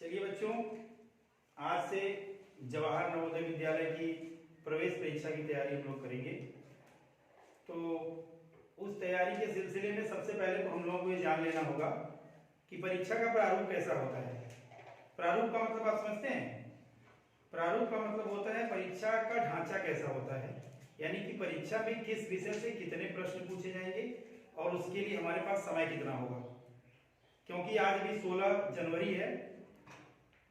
चलिए बच्चों, आज से जवाहर नवोदय विद्यालय की प्रवेश परीक्षा की तैयारी हम लोग करेंगे। तो उस तैयारी के सिलसिले में सबसे पहले तो हम लोगों को ये जान लेना होगा कि परीक्षा का प्रारूप कैसा होता है। प्रारूप का मतलब आप समझते हैं? प्रारूप का मतलब होता है परीक्षा का ढांचा कैसा होता है, यानी कि परीक्षा में किस विषय से कितने प्रश्न पूछे जाएंगे और उसके लिए हमारे पास समय कितना होगा। क्योंकि आज भी 16 जनवरी है,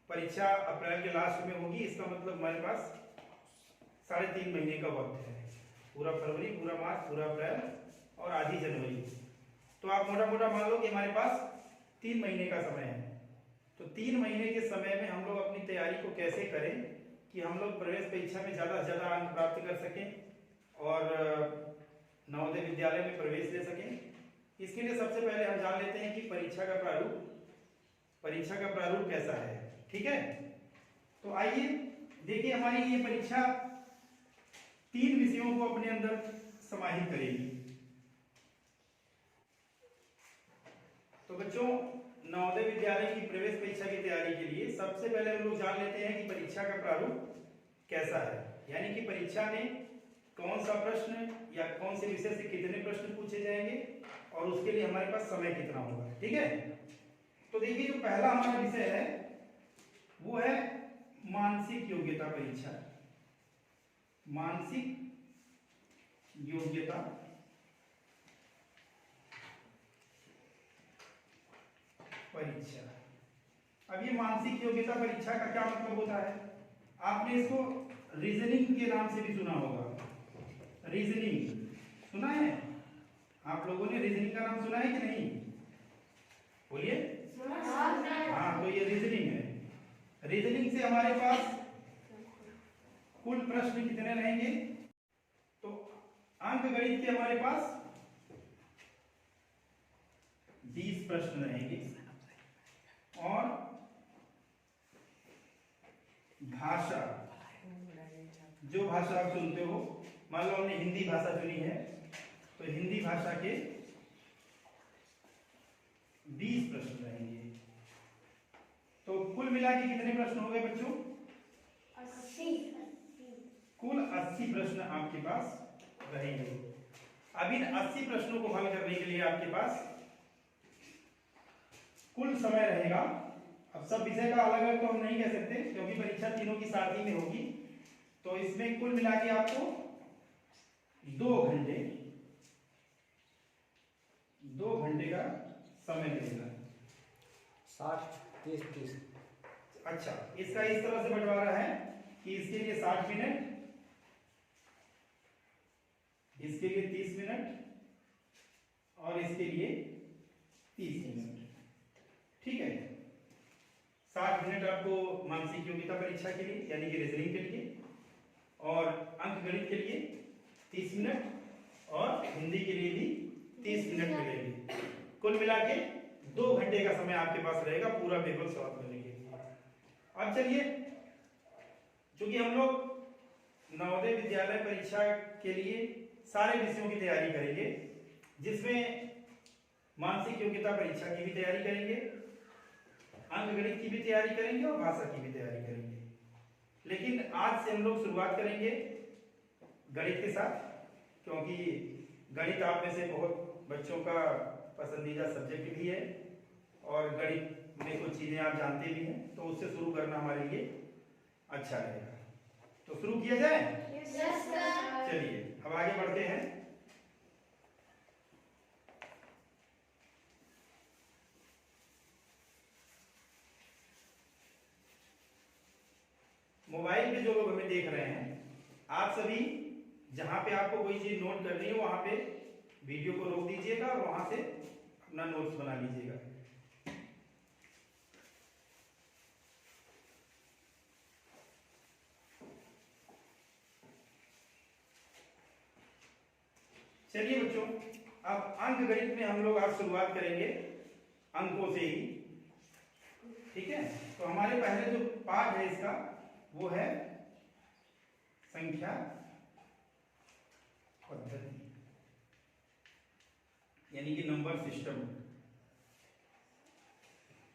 परीक्षा अप्रैल के लास्ट में होगी, इसका मतलब हमारे पास 3.5 महीने का वक्त है। पूरा फरवरी, पूरा मार्च, पूरा अप्रैल और आधी जनवरी। तो आप मोटा मोटा मान लो कि हमारे पास 3 महीने का समय है। तो 3 महीने के समय में हम लोग अपनी तैयारी को कैसे करें कि हम लोग प्रवेश परीक्षा में ज़्यादा से ज़्यादा अंक प्राप्त कर सकें और नवोदय विद्यालय में प्रवेश ले सकें। इसके लिए सबसे पहले हम जान लेते हैं कि परीक्षा का प्रारूप कैसा है। ठीक है, तो आइए देखिए, हमारी ये परीक्षा 3 विषयों को अपने अंदर समाहित करेगी। तो बच्चों, नवोदय विद्यालय की प्रवेश परीक्षा की तैयारी के लिए सबसे पहले हम लोग जान लेते हैं कि परीक्षा का प्रारूप कैसा है, यानी कि परीक्षा में कौन सा प्रश्न या कौन से विषय से कितने प्रश्न पूछे जाएंगे और उसके लिए हमारे पास समय कितना होगा। ठीक है, तो देखिए, जो पहला हमारा विषय है वो है मानसिक योग्यता परीक्षा। मानसिक योग्यता परीक्षा। अब ये मानसिक योग्यता परीक्षा का क्या मतलब होता है? आपने इसको रीजनिंग के नाम से भी सुना होगा। रीजनिंग सुना है? आप लोगों ने रीजनिंग का नाम सुना है कि नहीं? बोलिए। हाँ, तो ये रीजनिंग है। रीजनिंग से हमारे पास कुल प्रश्न कितने रहेंगे? तो अंक गणित के हमारे पास 20 प्रश्न रहेंगे और भाषा, जो भाषा आप सुनते हो, मान लो हमने हिंदी भाषा चुनी है तो हिंदी भाषा के 20 प्रश्न रहेंगे। तो कुल मिला के कितने प्रश्न हो गए बच्चों? 80। कुल 80 प्रश्न आपके पास रहेंगे। अब इन 80 प्रश्नों को हल करने के लिए आपके पास कुल समय रहेगा। अब सब विषय का अलग अलग तो हम नहीं कह सकते क्योंकि परीक्षा तीनों की साथ ही में होगी। तो इसमें कुल मिला के आपको 2 घंटे का समय मिलेगा। 60, 30, 30। अच्छा, इसका इस तरह से बंटवारा है कि इसके लिए 60 मिनट, इसके लिए 30 मिनट और इसके लिए 30 मिनट। ठीक है, 60 मिनट आपको मानसिक योग्यता परीक्षा के लिए यानी कि रीजनिंग के लिए और अंक गणित के लिए 30 मिनट और हिंदी के लिए भी 30 मिनट मिलेंगे। कुल मिला के 2 घंटे का समय आपके पास रहेगा पूरा पेपर समाप्त करने के लिए। अब चलिए, चूंकि हम लोग नवोदय विद्यालय परीक्षा के लिए सारे विषयों की तैयारी करेंगे, जिसमें मानसिक योग्यता परीक्षा की भी तैयारी करेंगे, अंक गणित की भी तैयारी करेंगे और भाषा की भी तैयारी करेंगे। लेकिन आज से हम लोग शुरुआत करेंगे गणित के साथ, क्योंकि गणित आप में से बहुत बच्चों का पसंदीदा सब्जेक्ट भी है और गणित में कुछ चीजें आप जानते भी हैं, तो उससे शुरू करना हमारे लिए अच्छा रहेगा। तो शुरू किया जाए? चलिए अब आगे बढ़ते हैं। मोबाइल पे जो लोग हमें देख रहे हैं, आप सभी जहां पे आपको कोई चीज नोट करनी है वहां पे वीडियो को रोक दीजिएगा और वहां से अपना नोट्स बना लीजिएगा। चलिए बच्चों, अब अंक गणित में हम लोग आज शुरुआत करेंगे अंकों से ही। ठीक है, तो हमारे पहले जो पाठ है इसका वो है संख्या पद्धति, यानी कि नंबर सिस्टम।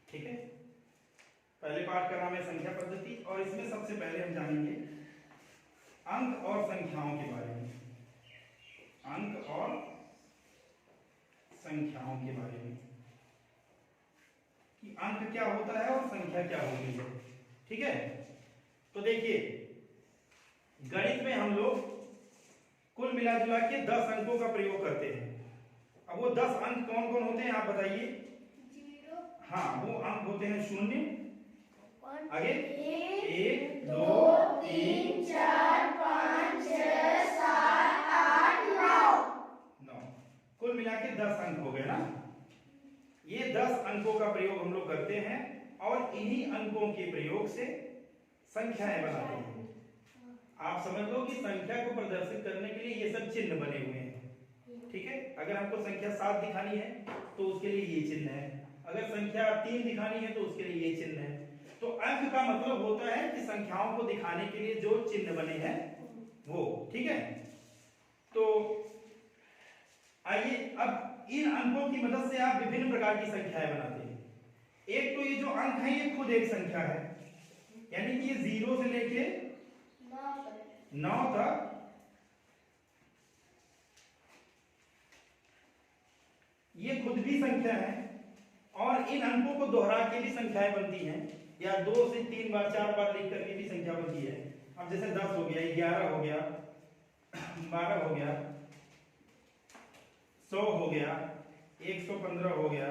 ठीक है, पहले पाठ का नाम है संख्या पद्धति और इसमें सबसे पहले हम जानेंगे अंक और संख्याओं के बारे में। अंक और संख्याओं के बारे में कि अंक क्या होता है और संख्या क्या होती है। ठीक है, तो देखिए गणित में हम लोग कुल मिला जुला के 10 अंकों का प्रयोग करते हैं। अब वो 10 अंक कौन कौन होते हैं आप बताइए। 0 हाँ, वो अंक होते हैं 0, आगे 1 2 3 4 5 6 7 8 9। कुल मिला के 10 अंक हो गए ना। ये 10 अंकों का प्रयोग हम लोग करते हैं और इन्हीं अंकों के प्रयोग से संख्याएं बनाते हैं। आप समझ लो कि संख्या को प्रदर्शित करने के लिए ये सब चिन्ह बने हुए हैं। ठीक है, अगर हमको संख्या 7 दिखानी है तो उसके लिए ये चिन्ह है, अगर संख्या 3 दिखानी है तो उसके लिए ये चिन्ह है। तो अंक का मतलब होता है कि संख्याओं को दिखाने के लिए जो चिन्ह बने हैं वो। ठीक है, तो आइए अब इन अंकों की मदद से आप विभिन्न प्रकार की संख्याएं बनाते हैं। एक तो ये जो अंक है ये खुद एक संख्या है, यानी कि ये 0 से लेके 9 तक ये खुद भी संख्या है और इन अंकों को दोहरा के भी संख्याएं बनती हैं, या 2 से 3 बार 4 बार लिख करके भी संख्या बनती है। अब जैसे 10 हो गया, 11 हो गया, 12 हो गया, 100 हो गया, 115 हो गया,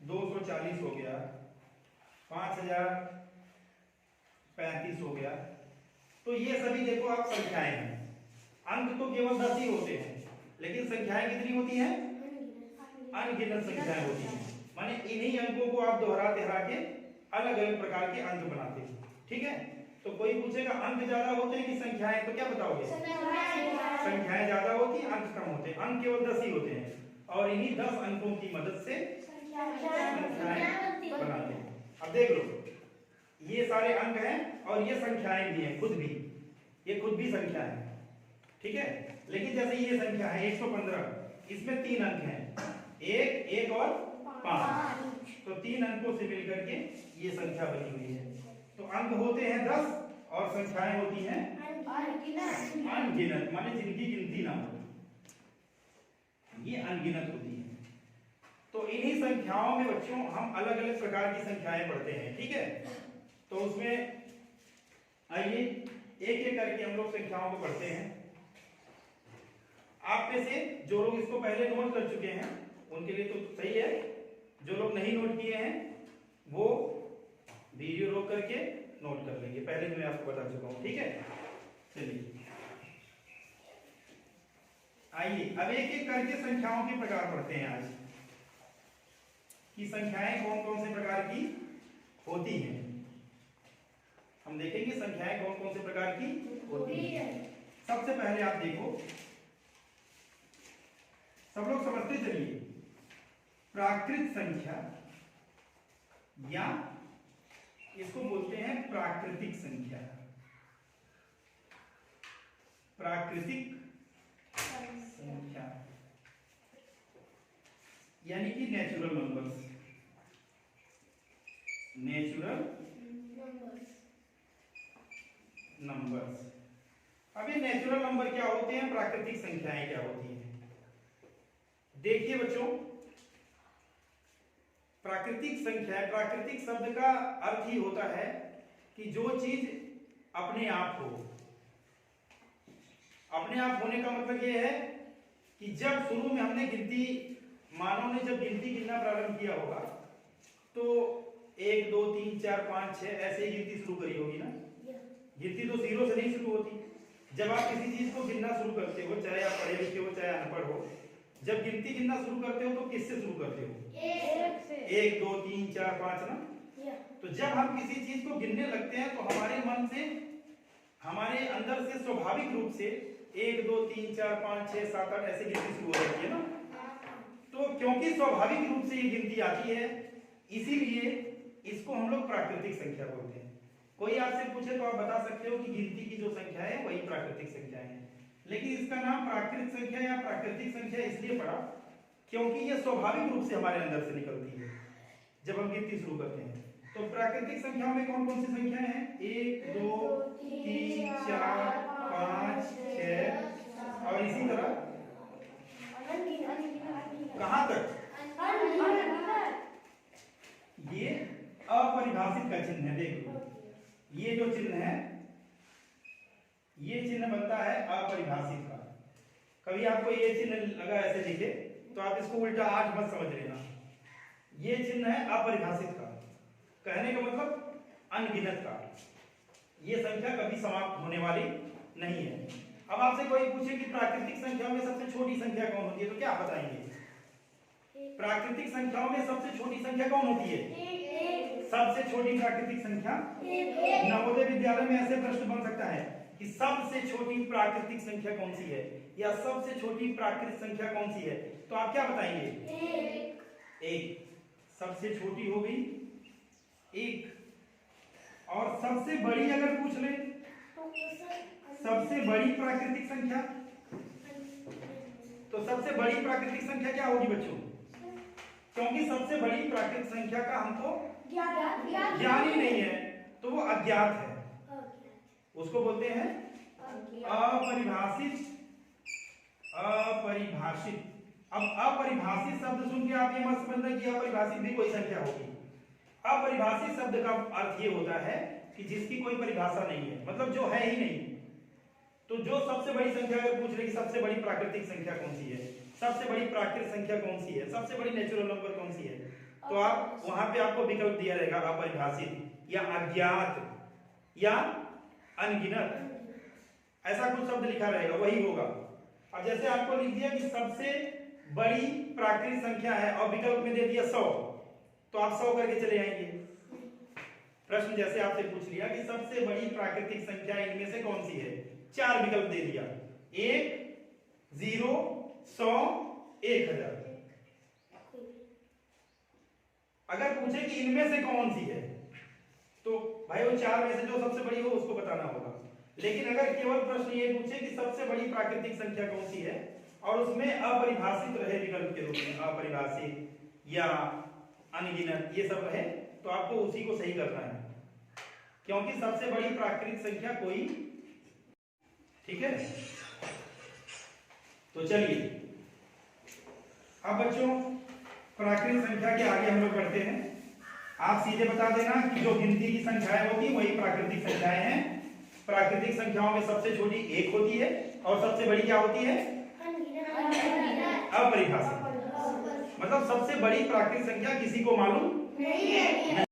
240 हो गया, 5035 हो गया। तो ये सभी देखो आप संख्याएं हैं। अंक तो केवल 10 ही होते हैं, लेकिन संख्याएं कितनी होती हैं? अनगिनत संख्याएं होती हैं। माने इन्हीं अंकों को आप दोहरा तिहरा के अलग अलग प्रकार के अंक बनाते हैं। ठीक है, तो कोई पूछेगा अंक ज्यादा होते हैं कि संख्याएं, तो क्या बताओगे? संख्याएं ज्यादा होती हैं, अंक कम होते हैं। अंक केवल 10 ही होते हैं और इन्हीं 10 अंकों की मदद से संख्याएं बनाते हैं। अब देख लो, ये सारे अंक हैं और ये संख्याएं भी हैं, खुद भी, ये खुद भी संख्या है। ठीक है, लेकिन जैसे ये संख्या है 115, इसमें 3 अंक हैं, 1 1 और 5, तो 3 अंकों से मिलकर के ये संख्या बनी हुई है। तो अंक होते हैं 10 और संख्याएं होती हैं अनगिनत, माने जिनकी गिनती ना हो, ये अनगिनत होती है। तो इन्हीं संख्याओं में बच्चों हम अलग अलग प्रकार की संख्याएं पढ़ते हैं। ठीक है, तो उसमें आइए एक एक करके हम लोग संख्याओं को पढ़ते हैं। आप में से जो लोग इसको पहले नोट कर चुके हैं उनके लिए तो सही है, जो लोग नहीं नोट किए हैं वो वीडियो रोक करके नोट कर लेंगे, पहले मैं आपको बता चुका हूं। ठीक है, चलिए आइए अब एक एक करके संख्याओं के प्रकार पढ़ते हैं आज, कि संख्याएं कौन कौन से प्रकार की होती हैं। हम देखेंगे संख्याएं कौन कौन से प्रकार की होती हैं। सबसे पहले आप देखो, सब लोग समझते चलिए, प्राकृत संख्या या इसको बोलते हैं प्राकृतिक संख्या। प्राकृतिक संख्या यानी कि नेचुरल नंबर्स। Natural numbers. अब ये नेचुरल नंबर क्या होते हैं, प्राकृतिक संख्याएं क्या होती हैं? देखिए बच्चों, प्राकृतिक संख्या, प्राकृतिक शब्द का अर्थ ही होता है कि जो चीज अपने आप हो। अपने आप होने का मतलब यह है कि जब शुरू में हमने गिनती, मानव ने जब गिनती गिनना प्रारंभ किया होगा तो 1 2 3 4 5 6 ऐसे ही गिनती शुरू करी होगी ना। गिनती तो 0 से नहीं शुरू होती। जब आप किसी चीज को गिनना शुरू करते हो, चाहे आप पढ़े लिखे हो चाहे अनपढ़ हो, जब गिनती गिनना शुरू करते हो तो किससे शुरू करते हो? 1 2 3 4 5 ना। तो जब हम किसी चीज को गिनने लगते हैं तो हमारे मन से, हमारे अंदर से स्वाभाविक रूप से 1 2 3 4 5 6 7 8 ऐसे गिनती शुरू हो जाती है ना। तो क्योंकि स्वाभाविक रूप से ये गिनती आती है, इसीलिए इसको हम लोग प्राकृतिक संख्या बोलते हैं। कोई आपसे पूछे तो आप बता सकते हो कि गिनती की जो संख्या है वही प्राकृतिक संख्या है, लेकिन इसका नाम प्राकृतिक संख्या या प्राकृतिक संख्या इसलिए पड़ा क्योंकि ये स्वाभाविक रूप से हमारे अंदर से निकलती है जब हम गिनती शुरू करते हैं। तो प्राकृतिक संख्याओं में कौन कौन सी संख्याएं हैं? 1 2 3 4 5 6 और इसी तरह कहां तक? ये अपरिभाषित का चिन्ह है। देखो ये जो चिन्ह है, ये चिन्ह बनता है अपरिभाषित का। कभी आपको ये चिन्ह लगा ऐसे दिखे तो आप इसको उल्टा 8 मत समझ लेना। ये चिन्ह है अपरिभाषित का, कहने का मतलब अनगिनत का। ये संख्या कभी समाप्त होने वाली नहीं है। अब आपसे कोई पूछे कि प्राकृतिक संख्याओं में सबसे छोटी संख्या कौन होती है, तो क्या बताएंगे? प्राकृतिक संख्याओं में सबसे छोटी संख्या कौन होती है? सबसे छोटी प्राकृतिक संख्या। नवोदय विद्यालय में ऐसे प्रश्न बन सकता है कि सबसे छोटी प्राकृतिक संख्या कौन सी है, या सबसे छोटी प्राकृतिक संख्या कौन सी है, तो आप क्या बताएंगे? एक सबसे छोटी हो गई एक। और सबसे बड़ी अगर पूछ ले, सबसे बड़ी प्राकृतिक संख्या, तो सबसे बड़ी प्राकृतिक संख्या क्या होगी बच्चों? क्योंकि सबसे बड़ी प्राकृतिक संख्या का हमको ज्ञान ही नहीं है, तो वो अज्ञात है। उसको बोलते हैं अपरिभाषित। अपरिभाषित। अब अपरिभाषित शब्द सुन के आप ये मत समझना कि अपरिभाषित भी कोई संख्या होगी। अपरिभाषित शब्द का अर्थ ये होता है कि जिसकी कोई परिभाषा नहीं है, मतलब जो है ही नहीं। तो जो सबसे बड़ी संख्या अगर पूछ रहे कि सबसे बड़ी प्राकृतिक संख्या कौन सी है, सबसे बड़ी प्राकृतिक संख्या कौन सी है, सबसे बड़ी नेचुरल नंबर कौन सी है, तो आप वहां पे आपको विकल्प दिया रहेगा अपरिभाषित या अज्ञात या अनगिनत, ऐसा कुछ शब्द लिखा रहेगा, वही होगा। अब जैसे आपको लिख दिया कि सबसे बड़ी प्राकृतिक संख्या है और विकल्प में दे दिया 100, तो आप 100 करके चले आएंगे। प्रश्न जैसे आपसे पूछ लिया कि सबसे बड़ी प्राकृतिक संख्या इनमें से कौन सी है, 4 विकल्प दे दिया, 1 0 100 1000। अगर पूछे कि इनमें से कौन सी है, तो भाई वो 4 में से जो सबसे बड़ी हो उसको बताना होगा। लेकिन अगर केवल प्रश्न ये पूछे कि सबसे बड़ी प्राकृतिक संख्या कौन सी है और उसमें अपरिभाषित रहे विकल्प के रूप में, अपरिभाषित या अनगिनत ये सब रहे, तो आपको उसी को सही करना है, क्योंकि सबसे बड़ी प्राकृतिक संख्या कोई। ठीक है, तो चलिए अब बच्चों प्राकृतिक संख्या के आगे हम लोग बढ़ते हैं। आप सीधे बता देना कि जो गिनती की संख्याएं होती वही प्राकृतिक संख्याएं हैं। प्राकृतिक संख्याओं में सबसे छोटी 1 होती है और सबसे बड़ी क्या होती है? अपरिभाषित। मतलब सबसे बड़ी प्राकृतिक संख्या किसी को मालूम नहीं है।